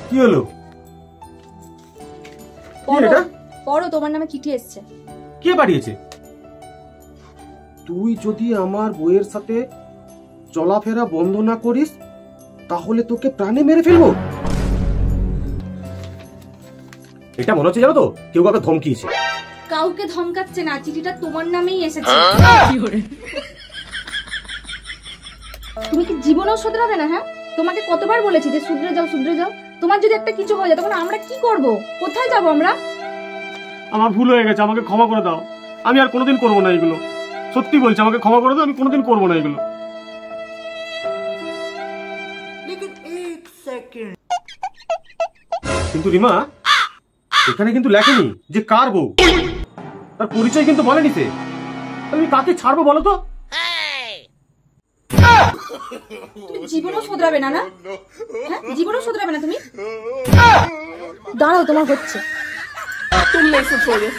কি হলো? পড়ো, তোমার নামে চিঠি এসেছে। কে পাঠিয়েছে? তুই যদি আমার বউয়ের সাথে চলাফেরা বন্ধ না করিস তাহলে তোকে প্রাণে মেরে ফেলবো। এটা মনে হচ্ছে জানো তো কেউ কাউকে ধমকিয়েছে। কাউকে ধমকাচ্ছে না, চিঠিটা তোমার নামেই এসেছে। তুমি কি জীবনেও শুধরাবে না? হ্যাঁ, তোমাকে কতবার বলেছি যে শুধরে যাও শুধরে যাও। তোমার যদি একটা কিছু হয়ে যায় তখন আমরা কি করব? কোথায় যাব আমরা? আমার ভুল হয়ে গেছে, আমাকে ক্ষমা করে দাও। আমি আর কোনোদিন করবো না এগুলো। সত্যি বলছি, আমাকে ক্ষমা করে দাও, আমি কোনোদিন করবো না এগুলো। কিন্তু রিমা, এখানে কিন্তু লেখেনি যে কার বউ, তার পরিচয় কিন্তু বলেনি সে। আমি কাকে ছাড়বো বলো তো? তুমি জীবনও শুধরাবে না, না? হ্যাঁ, জীবনও শুধরাবে না তুমি? দাঁড়াও, তোমার হচ্ছে। तुम नहीं कुछ हो गए।